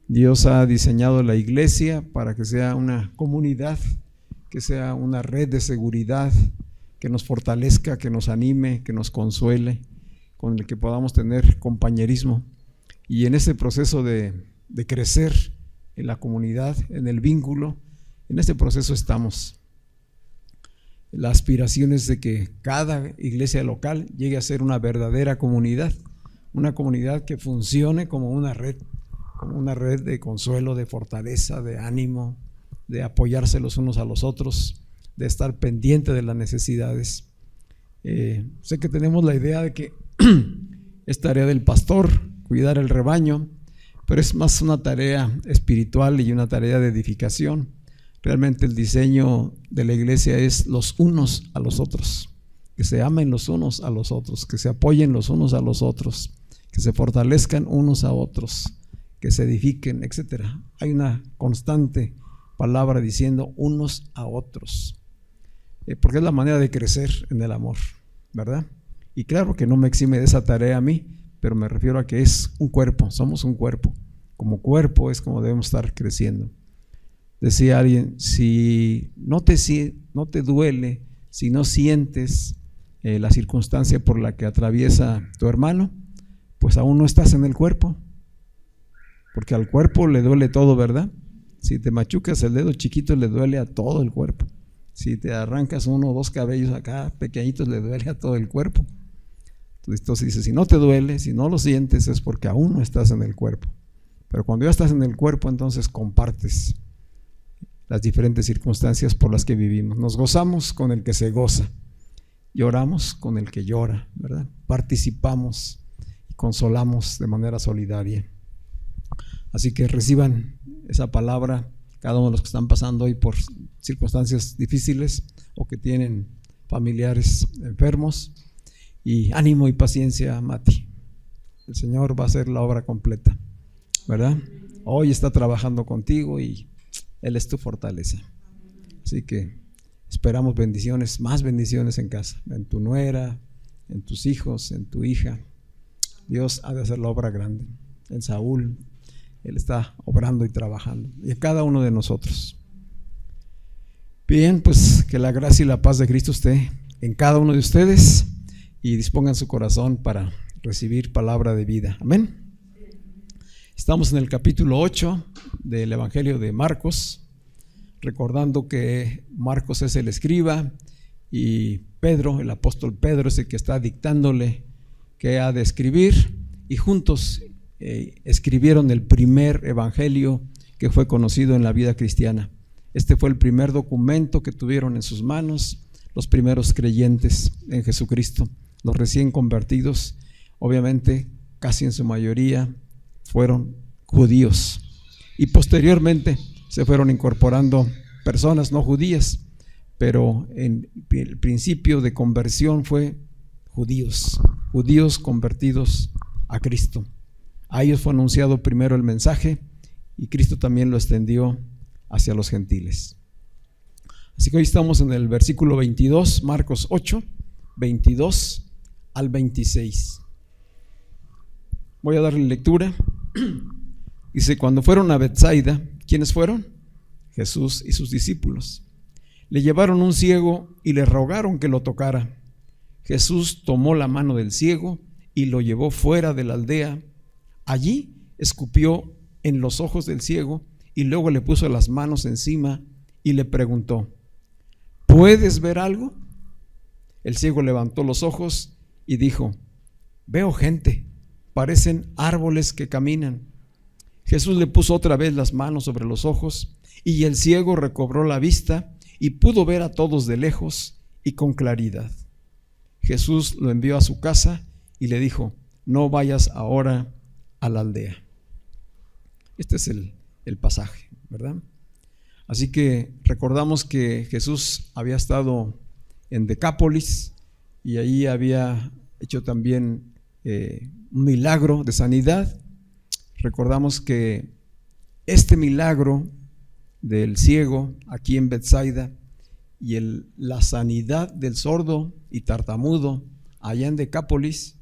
Dios ha diseñado la iglesia para que sea una comunidad, que sea una red de seguridad, que nos fortalezca, que nos anime, que nos consuele, con el que podamos tener compañerismo. Y en ese proceso de crecer en la comunidad, en el vínculo, en este proceso estamos. La aspiración es de que cada iglesia local llegue a ser una verdadera comunidad, una comunidad que funcione como una red de consuelo, de fortaleza, de ánimo, de apoyarse los unos a los otros, de estar pendiente de las necesidades. Sé que tenemos la idea de que es tarea del pastor cuidar el rebaño, pero es más una tarea espiritual y una tarea de edificación. Realmente el diseño de la iglesia es los unos a los otros, que se amen los unos a los otros, que se apoyen los unos a los otros, que se fortalezcan unos a otros, que se edifiquen, etcétera. Hay una constante palabra diciendo unos a otros, porque es la manera de crecer en el amor, ¿verdad? Y claro que no me exime de esa tarea a mí, pero me refiero a que es un cuerpo, somos un cuerpo. Como cuerpo es como debemos estar creciendo. Decía alguien, si no te duele, si no sientes la circunstancia por la que atraviesa tu hermano, pues aún no estás en el cuerpo. Porque al cuerpo le duele todo, ¿verdad? Si te machucas el dedo chiquito le duele a todo el cuerpo. Si te arrancas uno o dos cabellos acá pequeñitos le duele a todo el cuerpo. Entonces dice, si no te duele, si no lo sientes es porque aún no estás en el cuerpo. Pero cuando ya estás en el cuerpo entonces compartes las diferentes circunstancias por las que vivimos. Nos gozamos con el que se goza, lloramos con el que llora, ¿verdad? Participamos y consolamos de manera solidaria. Así que reciban esa palabra cada uno de los que están pasando hoy por circunstancias difíciles o que tienen familiares enfermos. Y ánimo y paciencia, Mati. El Señor va a hacer la obra completa, ¿verdad? Hoy está trabajando contigo y Él es tu fortaleza. Así que esperamos bendiciones, más bendiciones en casa, en tu nuera, en tus hijos, en tu hija. Dios ha de hacer la obra grande. En Saúl, Él está obrando y trabajando, y en cada uno de nosotros. Bien, pues que la gracia y la paz de Cristo esté en cada uno de ustedes y dispongan su corazón para recibir palabra de vida. Amén. Estamos en el capítulo 8 del Evangelio de Marcos, recordando que Marcos es el escriba y Pedro, el apóstol Pedro, es el que está dictándole qué ha de escribir, y juntos escribieron el primer evangelio que fue conocido en la vida cristiana. Este fue el primer documento que tuvieron en sus manos los primeros creyentes en Jesucristo, los recién convertidos. Obviamente casi en su mayoría fueron judíos, y posteriormente se fueron incorporando personas no judías, pero en el principio de conversión fue judíos convertidos a Cristo. A ellos fue anunciado primero el mensaje y Cristo también lo extendió hacia los gentiles. Así que hoy estamos en el versículo 22, Marcos 8, 22 al 26. Voy a darle lectura. Dice, cuando fueron a Betsaida, ¿quiénes fueron? Jesús y sus discípulos. Le llevaron un ciego y le rogaron que lo tocara. Jesús tomó la mano del ciego y lo llevó fuera de la aldea. Allí escupió en los ojos del ciego y luego le puso las manos encima y le preguntó, ¿puedes ver algo? El ciego levantó los ojos y dijo, veo gente, parecen árboles que caminan. Jesús le puso otra vez las manos sobre los ojos y el ciego recobró la vista y pudo ver a todos de lejos y con claridad. Jesús lo envió a su casa y le dijo, no vayas ahora a la aldea. Este es el pasaje, ¿verdad? Así que recordamos que Jesús había estado en Decápolis y ahí había hecho también un milagro de sanidad. Recordamos que este milagro del ciego aquí en Betsaida y la sanidad del sordo y tartamudo allá en Decápolis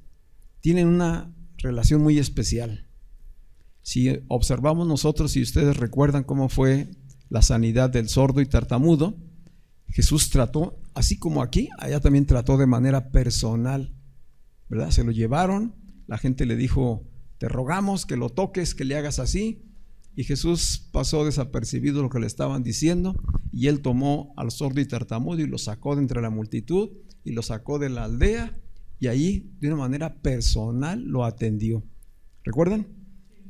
tienen una relación muy especial. Si observamos nosotros, si ustedes recuerdan cómo fue la sanidad del sordo y tartamudo, Jesús trató, así como aquí, allá también trató de manera personal, ¿verdad? Se lo llevaron, la gente le dijo: te rogamos que lo toques, que le hagas así. Y Jesús pasó desapercibido lo que le estaban diciendo, y él tomó al sordo y tartamudo y lo sacó de entre la multitud y lo sacó de la aldea, y allí de una manera personal lo atendió. ¿Recuerdan?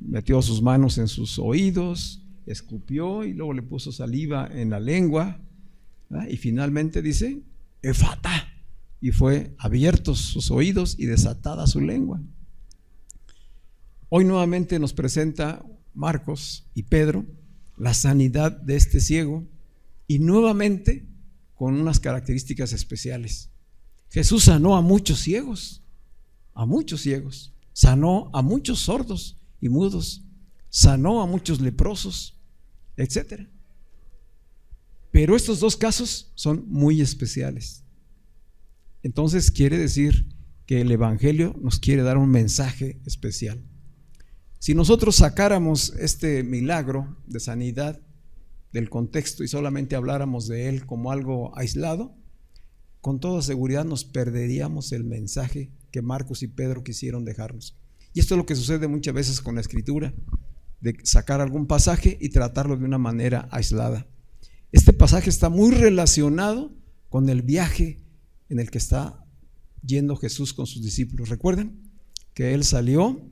Metió sus manos en sus oídos, escupió y luego le puso saliva en la lengua, ¿verdad? Y finalmente dice: Efata, y fue abiertos sus oídos y desatada su lengua. Hoy nuevamente nos presenta Marcos y Pedro la sanidad de este ciego, y nuevamente con unas características especiales. Jesús sanó a muchos ciegos, sanó a muchos sordos y mudos, sanó a muchos leprosos, etc. Pero estos dos casos son muy especiales. Entonces quiere decir que el Evangelio nos quiere dar un mensaje especial. Si nosotros sacáramos este milagro de sanidad del contexto y solamente habláramos de él como algo aislado, con toda seguridad nos perderíamos el mensaje que Marcos y Pedro quisieron dejarnos. Y esto es lo que sucede muchas veces con la Escritura, de sacar algún pasaje y tratarlo de una manera aislada. Este pasaje está muy relacionado con el viaje en el que está yendo Jesús con sus discípulos. ¿Recuerdan? Que él salió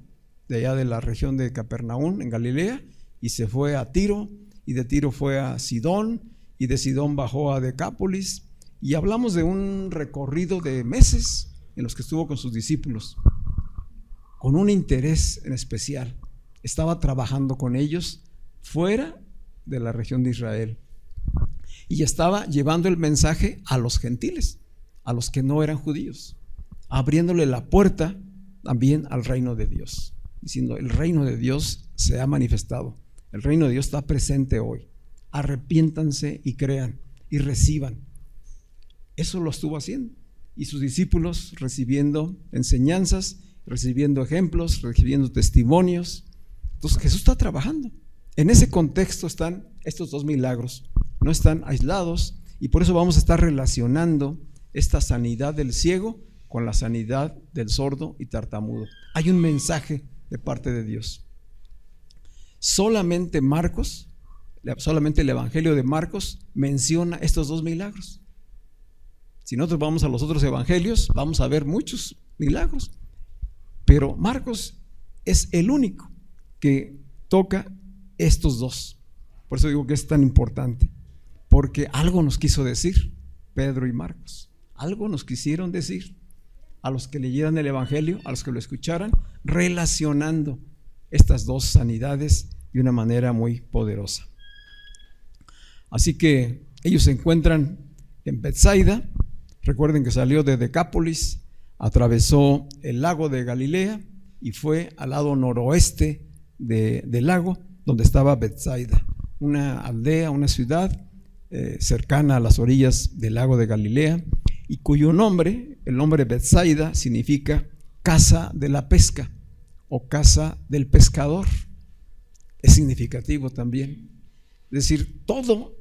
de allá de la región de Capernaum, en Galilea, y se fue a Tiro, y de Tiro fue a Sidón, y de Sidón bajó a Decápolis, y hablamos de un recorrido de meses en los que estuvo con sus discípulos, con un interés en especial. Estaba trabajando con ellos fuera de la región de Israel, y estaba llevando el mensaje a los gentiles, a los que no eran judíos, abriéndole la puerta también al reino de Dios, diciendo: el reino de Dios se ha manifestado, el reino de Dios está presente hoy, arrepiéntanse y crean y reciban. Eso lo estuvo haciendo, y sus discípulos recibiendo enseñanzas, recibiendo ejemplos, recibiendo testimonios. Entonces Jesús está trabajando. En ese contexto están estos dos milagros, no están aislados, y por eso vamos a estar relacionando esta sanidad del ciego con la sanidad del sordo y tartamudo. Hay un mensaje de parte de Dios. Solamente el Evangelio de Marcos menciona estos dos milagros. Si nosotros vamos a los otros evangelios, vamos a ver muchos milagros, pero Marcos es el único que toca estos dos. Por eso digo que es tan importante, porque algo nos quiso decir Pedro y Marcos, algo nos quisieron decir a los que leyeran el Evangelio, a los que lo escucharan, relacionando estas dos sanidades de una manera muy poderosa. Así que ellos se encuentran en Betsaida. Recuerden que salió de Decápolis, atravesó el lago de Galilea y fue al lado noroeste del lago, donde estaba Betsaida, una aldea, una ciudad cercana a las orillas del lago de Galilea, y cuyo nombre, el nombre Betsaida, significa casa de la pesca o casa del pescador. Es significativo también. Es decir, todo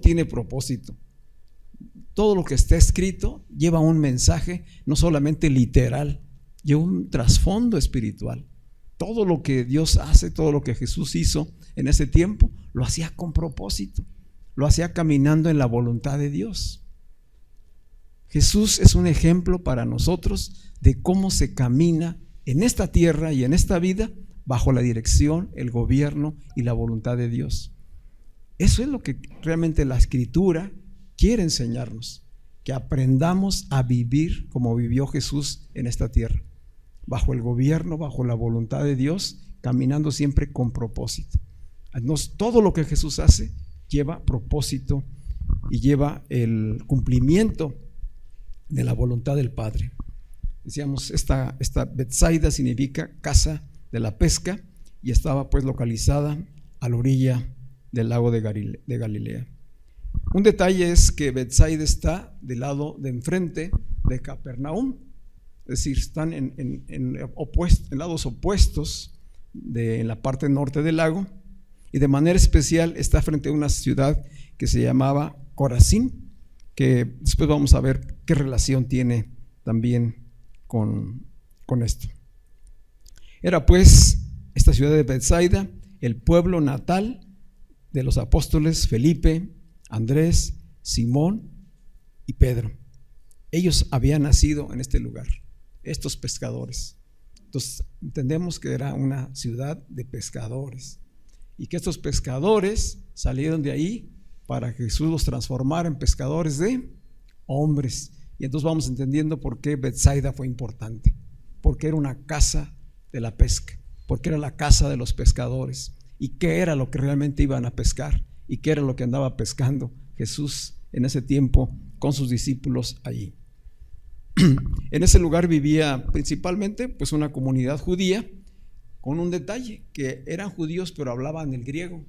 tiene propósito. Todo lo que está escrito lleva un mensaje, no solamente literal, lleva un trasfondo espiritual. Todo lo que Dios hace, todo lo que Jesús hizo en ese tiempo, lo hacía con propósito, lo hacía caminando en la voluntad de Dios. Jesús es un ejemplo para nosotros de cómo se camina en esta tierra y en esta vida bajo la dirección, el gobierno y la voluntad de Dios. Eso es lo que realmente la Escritura quiere enseñarnos, que aprendamos a vivir como vivió Jesús en esta tierra, bajo el gobierno, bajo la voluntad de Dios, caminando siempre con propósito. Todo lo que Jesús hace lleva propósito y lleva el cumplimiento de la voluntad del Padre. Decíamos, esta Betsaida significa casa de la pesca y estaba pues localizada a la orilla del lago de Galilea. Un detalle es que Betsaida está del lado de enfrente de Capernaum, es decir, están en lados opuestos en la parte norte del lago, y de manera especial está frente a una ciudad que se llamaba Corazín, que después vamos a ver qué relación tiene también con esto. Era pues esta ciudad de Betsaida el pueblo natal de los apóstoles Felipe, Andrés, Simón y Pedro. Ellos habían nacido en este lugar, estos pescadores. Entonces entendemos que era una ciudad de pescadores y que estos pescadores salieron de ahí para que Jesús los transformara en pescadores de hombres. Y entonces vamos entendiendo por qué Betsaida fue importante, porque era una casa de la pesca, porque era la casa de los pescadores. ¿Y qué era lo que realmente iban a pescar? ¿Y qué era lo que andaba pescando Jesús en ese tiempo con sus discípulos allí? En ese lugar vivía principalmente pues una comunidad judía, con un detalle, que eran judíos pero hablaban el griego,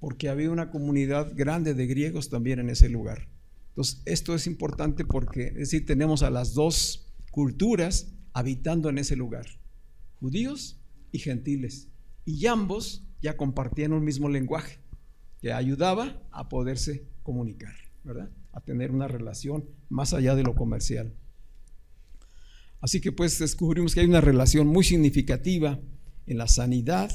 porque había una comunidad grande de griegos también en ese lugar. Entonces esto es importante porque, es decir, tenemos a las dos culturas habitando en ese lugar, judíos y gentiles, y ambos ya compartían un mismo lenguaje que ayudaba a poderse comunicar, ¿verdad? A tener una relación más allá de lo comercial. Así que pues descubrimos que hay una relación muy significativa en la sanidad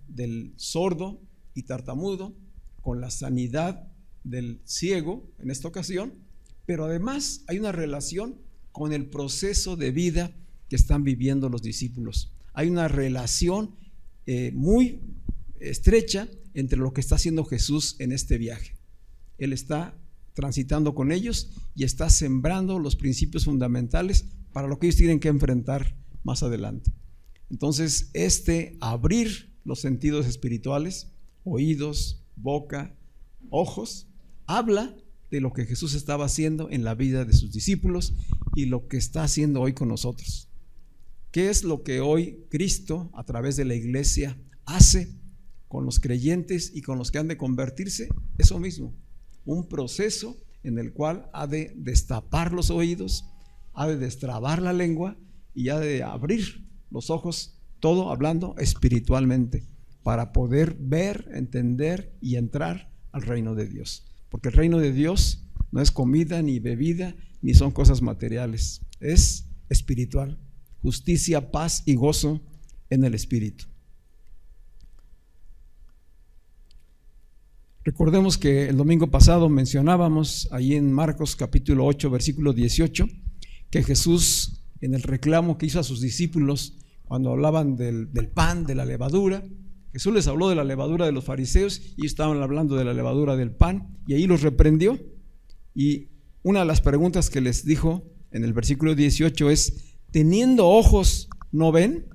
del sordo y tartamudo con la sanidad del ciego en esta ocasión, pero además hay una relación con el proceso de vida que están viviendo los discípulos. Hay una relación muy estrecha entre lo que está haciendo Jesús en este viaje. Él está transitando con ellos y está sembrando los principios fundamentales para lo que ellos tienen que enfrentar más adelante. Entonces, abrir los sentidos espirituales, oídos, boca, ojos, habla de lo que Jesús estaba haciendo en la vida de sus discípulos y lo que está haciendo hoy con nosotros. ¿Qué es lo que hoy Cristo, a través de la iglesia, hace con los creyentes y con los que han de convertirse? Eso mismo, un proceso en el cual ha de destapar los oídos, ha de destrabar la lengua y ha de abrir los ojos, todo hablando espiritualmente, para poder ver, entender y entrar al reino de Dios. Porque el reino de Dios no es comida ni bebida, ni son cosas materiales, es espiritual. Justicia, paz y gozo en el Espíritu. Recordemos que el domingo pasado mencionábamos ahí en Marcos capítulo 8 versículo 18 que Jesús, en el reclamo que hizo a sus discípulos cuando hablaban del pan, de la levadura, Jesús les habló de la levadura de los fariseos y ellos estaban hablando de la levadura del pan, y ahí los reprendió. Y una de las preguntas que les dijo en el versículo 18 es: ¿teniendo ojos no ven?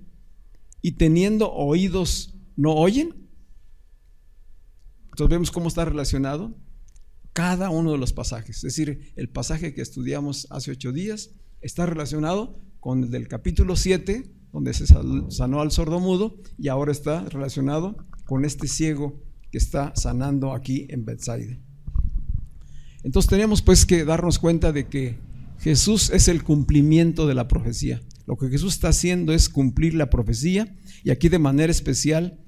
¿Y teniendo oídos no oyen? Entonces vemos cómo está relacionado cada uno de los pasajes. Es decir, el pasaje que estudiamos hace 8 días está relacionado con el del capítulo 7, donde se sanó al sordomudo, y ahora está relacionado con este ciego que está sanando aquí en Betsaida. Entonces tenemos pues que darnos cuenta de que Jesús es el cumplimiento de la profecía. Lo que Jesús está haciendo es cumplir la profecía, y aquí de manera especial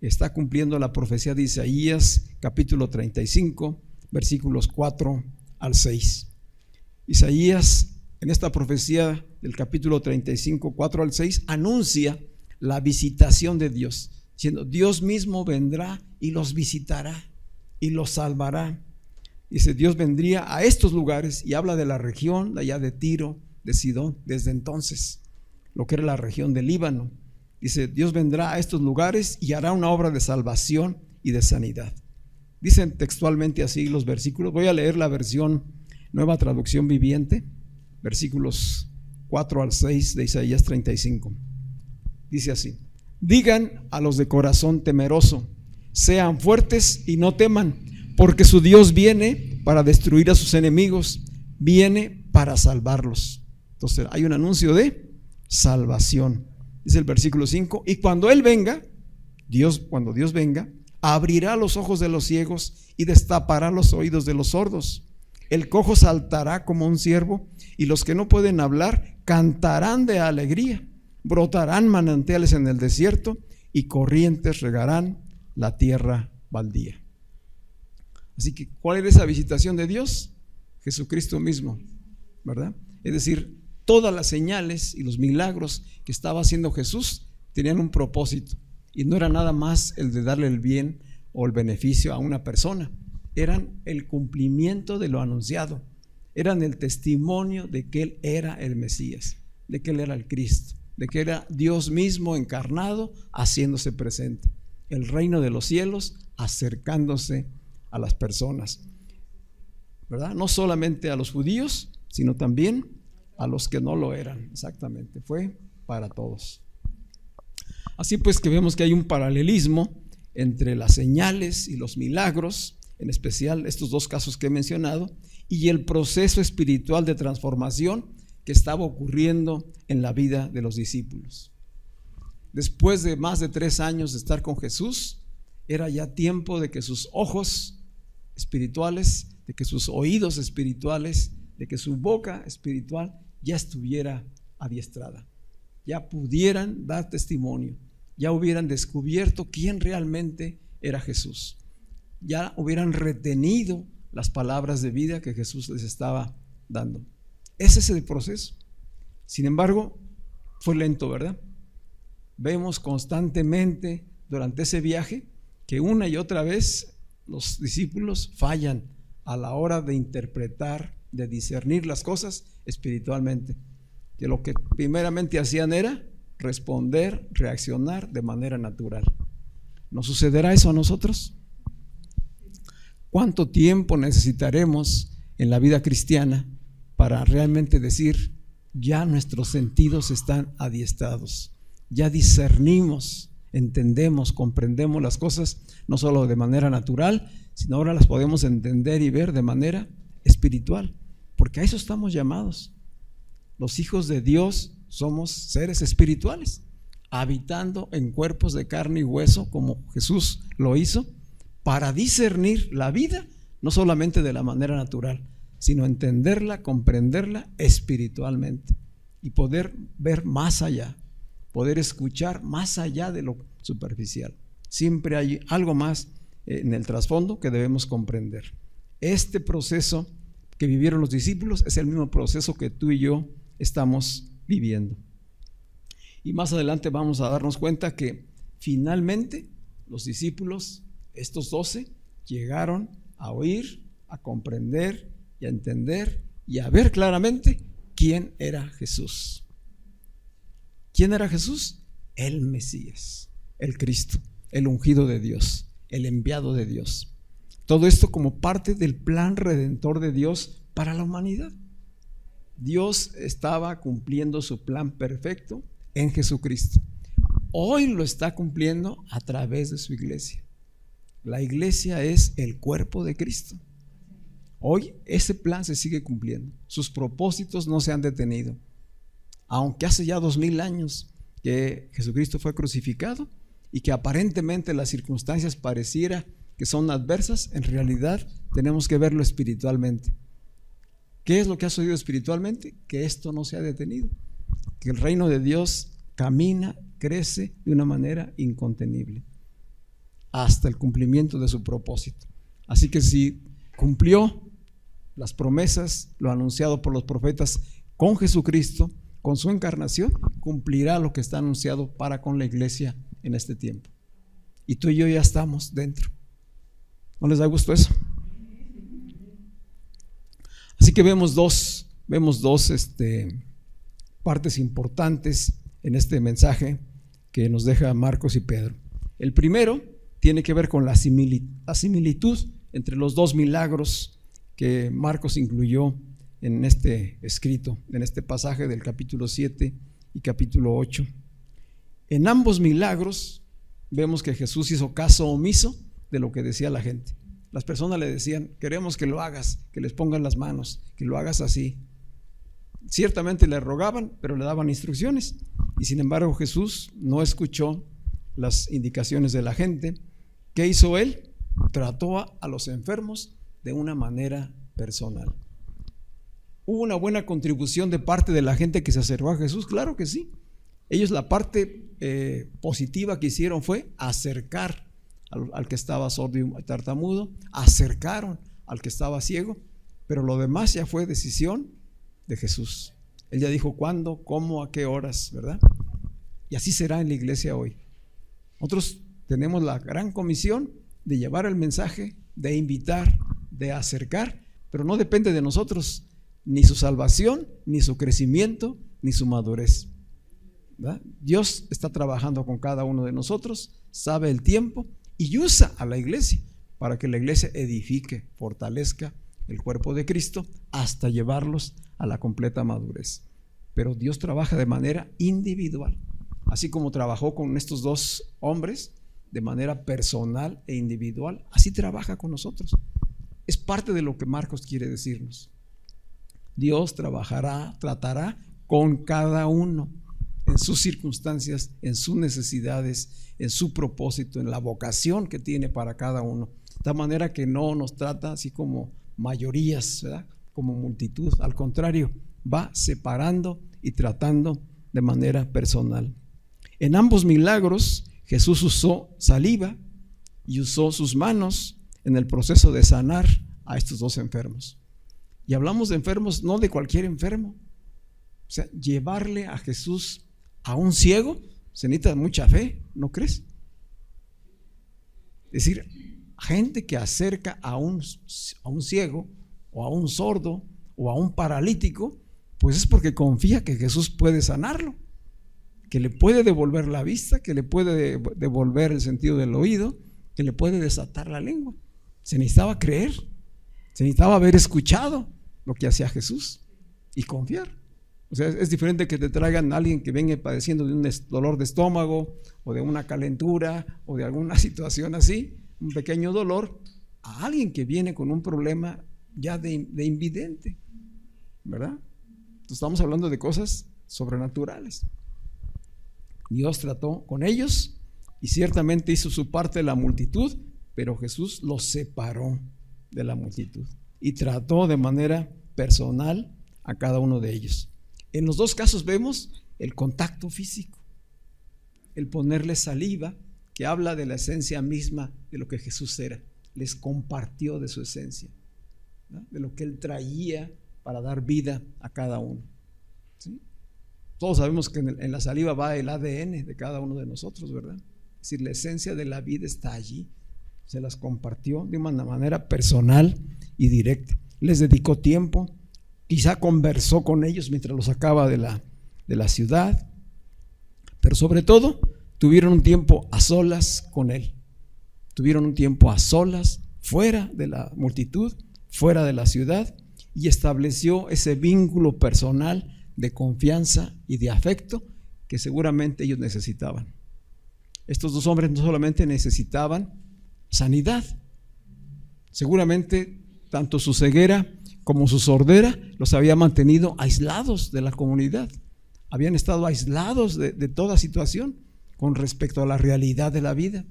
está cumpliendo la profecía de Isaías capítulo 35 versículos 4 al 6. Isaías, en esta profecía del capítulo 35, 4 al 6, anuncia la visitación de Dios, diciendo: Dios mismo vendrá y los visitará y los salvará. Dice, Dios vendría a estos lugares, y habla de la región de allá de Tiro, de Sidón, desde entonces, lo que era la región del Líbano. Dice, Dios vendrá a estos lugares y hará una obra de salvación y de sanidad. Dicen textualmente así los versículos. Voy a leer la versión Nueva Traducción Viviente, versículos 4 al 6 de Isaías 35. Dice así: digan a los de corazón temeroso, sean fuertes y no teman, porque su Dios viene para destruir a sus enemigos, viene para salvarlos. Entonces hay un anuncio de salvación. Dice el versículo 5, y cuando Él venga, cuando Dios venga, abrirá los ojos de los ciegos y destapará los oídos de los sordos. El cojo saltará como un ciervo y los que no pueden hablar cantarán de alegría. Brotarán manantiales en el desierto y corrientes regarán la tierra baldía. Así que, ¿cuál era esa visitación de Dios? Jesucristo mismo, ¿verdad? Es decir, todas las señales y los milagros que estaba haciendo Jesús tenían un propósito, y no era nada más el de darle el bien o el beneficio a una persona, eran el cumplimiento de lo anunciado, eran el testimonio de que Él era el Mesías, de que Él era el Cristo, de que era Dios mismo encarnado haciéndose presente, el reino de los cielos acercándose a las personas, ¿verdad? No solamente a los judíos, sino también a los que no lo eran. Exactamente, fue para todos. Así pues que vemos que hay un paralelismo entre las señales y los milagros, en especial estos dos casos que he mencionado, y el proceso espiritual de transformación que estaba ocurriendo en la vida de los discípulos. Después de más de 3 años de estar con Jesús, era ya tiempo de que sus ojos espirituales, de que sus oídos espirituales, de que su boca espiritual ya estuviera adiestrada, ya pudieran dar testimonio, ya hubieran descubierto quién realmente era Jesús, ya hubieran retenido las palabras de vida que Jesús les estaba dando. Ese es el proceso. Sin embargo, fue lento, ¿verdad? Vemos constantemente durante ese viaje que una y otra vez los discípulos fallan a la hora de interpretar, de discernir las cosas espiritualmente, que lo que primeramente hacían era responder, reaccionar de manera natural. ¿Nos sucederá eso a nosotros? ¿Cuánto tiempo necesitaremos en la vida cristiana para realmente decir, ya nuestros sentidos están adiestrados, ya discernimos, entendemos, comprendemos las cosas no solo de manera natural, sino ahora las podemos entender y ver de manera espiritual, porque a eso estamos llamados? Los hijos de Dios somos seres espirituales, habitando en cuerpos de carne y hueso como Jesús lo hizo, para discernir la vida no solamente de la manera natural, sino entenderla, comprenderla espiritualmente y poder ver más allá, poder escuchar más allá de lo superficial. Siempre hay algo más en el trasfondo que debemos comprender. Este proceso que vivieron los discípulos es el mismo proceso que tú y yo estamos viviendo. Y más adelante vamos a darnos cuenta que finalmente los discípulos, estos 12, llegaron a oír, a comprender y a entender y a ver claramente quién era Jesús. ¿Quién era Jesús? El Mesías, el Cristo, el ungido de Dios, el enviado de Dios. Todo esto como parte del plan redentor de Dios para la humanidad. Dios estaba cumpliendo su plan perfecto en Jesucristo. Hoy lo está cumpliendo a través de su iglesia. La iglesia es el cuerpo de Cristo. Hoy ese plan se sigue cumpliendo. Sus propósitos no se han detenido. Aunque hace ya 2000 años que Jesucristo fue crucificado y que aparentemente las circunstancias pareciera que son adversas, en realidad tenemos que verlo espiritualmente. ¿Qué es lo que ha sucedido espiritualmente? Que esto no se ha detenido, que el reino de Dios camina, crece de una manera incontenible hasta el cumplimiento de su propósito. Así que si cumplió las promesas, lo anunciado por los profetas con Jesucristo, con su encarnación, cumplirá lo que está anunciado para con la iglesia en este tiempo. Y tú y yo ya estamos dentro. ¿No les da gusto eso? Así que vemos dos partes importantes en este mensaje que nos deja Marcos y Pedro. El primero tiene que ver con la similitud entre los dos milagros que Marcos incluyó en este escrito, en este pasaje del capítulo 7 y capítulo 8. En ambos milagros vemos que Jesús hizo caso omiso de lo que decía la gente. Las personas le decían, queremos que lo hagas, que les pongan las manos, que lo hagas así. Ciertamente le rogaban, pero le daban instrucciones. Y sin embargo Jesús no escuchó las indicaciones de la gente. ¿Qué hizo él? Trató a los enfermos de una manera personal. ¿Hubo una buena contribución de parte de la gente que se acercó a Jesús? Claro que sí. Ellos la parte positiva que hicieron fue acercar al que estaba sordo y tartamudo, acercaron al que estaba ciego, pero lo demás ya fue decisión de Jesús. Él ya dijo cuándo, cómo, a qué horas, ¿verdad? Y así será en la iglesia hoy. Nosotros tenemos la gran comisión de llevar el mensaje, de invitar, de acercar, pero no depende de nosotros ni su salvación, ni su crecimiento, ni su madurez, ¿verdad? Dios está trabajando con cada uno de nosotros, sabe el tiempo y usa a la iglesia para que la iglesia edifique, fortalezca el cuerpo de Cristo hasta llevarlos a la completa madurez. Pero Dios trabaja de manera individual, así como trabajó con estos dos hombres de manera personal e individual, así trabaja con nosotros. Es parte de lo que Marcos quiere decirnos. Dios tratará con cada uno en sus circunstancias, en sus necesidades, en su propósito, en la vocación que tiene para cada uno. De tal manera que no nos trata así como mayorías, ¿verdad? Como multitud. Al contrario, va separando y tratando de manera personal. En ambos milagros, Jesús usó saliva y usó sus manos en el proceso de sanar a estos dos enfermos. Y hablamos de enfermos, no de cualquier enfermo. O sea, llevarle a Jesús a un ciego se necesita mucha fe, ¿no crees? Es decir, gente que acerca a un ciego o a un sordo o a un paralítico, pues es porque confía que Jesús puede sanarlo, que le puede devolver la vista, que le puede devolver el sentido del oído, que le puede desatar la lengua. Se necesitaba creer, se necesitaba haber escuchado lo que hacía Jesús y confiar. O sea, es diferente que te traigan a alguien que venga padeciendo de un dolor de estómago o de una calentura o de alguna situación así, un pequeño dolor, a alguien que viene con un problema ya de invidente, ¿verdad? Entonces estamos hablando de cosas sobrenaturales. Dios trató con ellos y ciertamente hizo su parte la multitud, pero Jesús los separó de la multitud y trató de manera personal a cada uno de ellos. En los dos casos vemos el contacto físico, el ponerle saliva, que habla de la esencia misma de lo que Jesús era. Les compartió de su esencia, ¿no? De lo que Él traía para dar vida a cada uno, ¿sí? Todos sabemos que en la saliva va el ADN de cada uno de nosotros, ¿verdad? Es decir, la esencia de la vida está allí. Se las compartió de una manera personal y directa. Les dedicó tiempo, quizá conversó con ellos mientras los sacaba de la ciudad, pero sobre todo tuvieron un tiempo a solas con Él. Tuvieron un tiempo a solas, fuera de la multitud, fuera de la ciudad, y estableció ese vínculo personal de confianza y de afecto que seguramente ellos necesitaban. Estos dos hombres no solamente necesitaban sanidad, seguramente tanto su ceguera como su sordera los había mantenido aislados de la comunidad, habían estado aislados de toda situación con respecto a la realidad de la vida,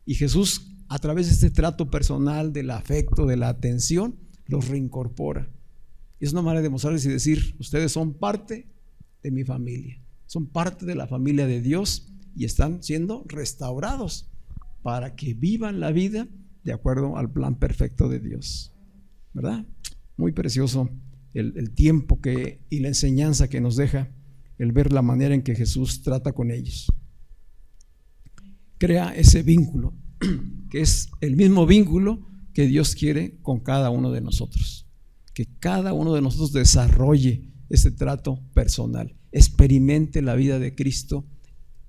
y Jesús, a través de este trato personal, del afecto, de la atención, los reincorpora. Es una manera de mostrarles y decir: ustedes son parte de mi familia, son parte de la familia de Dios y están siendo restaurados para que vivan la vida de acuerdo al plan perfecto de Dios, ¿verdad? Muy precioso el tiempo y la enseñanza que nos deja el ver la manera en que Jesús trata con ellos. Crea ese vínculo, que es el mismo vínculo que Dios quiere con cada uno de nosotros. Que cada uno de nosotros desarrolle ese trato personal, experimente la vida de Cristo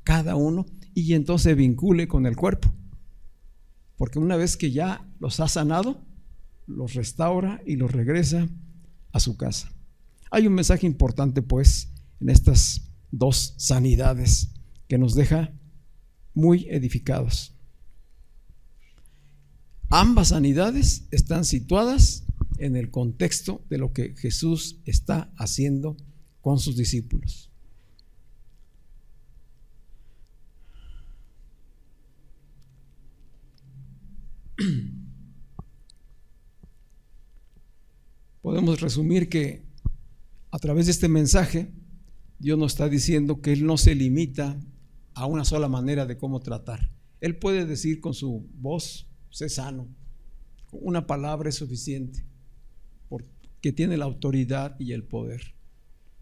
cada uno, y entonces vincule con el cuerpo, porque una vez que ya los ha sanado, los restaura y los regresa a su casa. Hay un mensaje importante pues en estas dos sanidades que nos deja muy edificados. Ambas sanidades están situadas en el contexto de lo que Jesús está haciendo con sus discípulos. Podemos resumir que a través de este mensaje Dios nos está diciendo que Él no se limita a una sola manera de cómo tratar. Él puede decir con su voz: sé sano. Una palabra es suficiente, porque tiene la autoridad y el poder.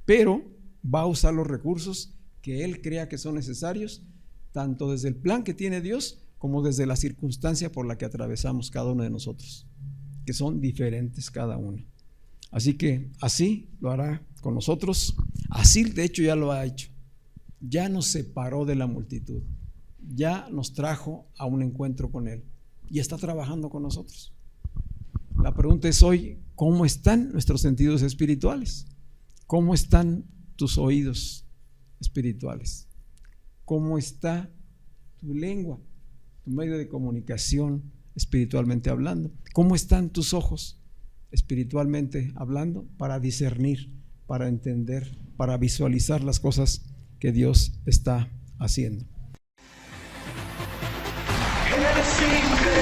Pero va a usar los recursos que Él crea que son necesarios, tanto desde el plan que tiene Dios como desde la circunstancia por la que atravesamos cada uno de nosotros, que son diferentes cada uno. Así que así lo hará con nosotros. Así de hecho ya lo ha hecho. Ya nos separó de la multitud, ya nos trajo a un encuentro con Él y está trabajando con nosotros. La pregunta es hoy: ¿cómo están nuestros sentidos espirituales? ¿Cómo están tus oídos espirituales? ¿Cómo está tu lengua, tu medio de comunicación espiritualmente hablando? ¿Cómo están tus ojos espiritualmente hablando para discernir, para entender, para visualizar las cosas que Dios está haciendo? Eres increíble.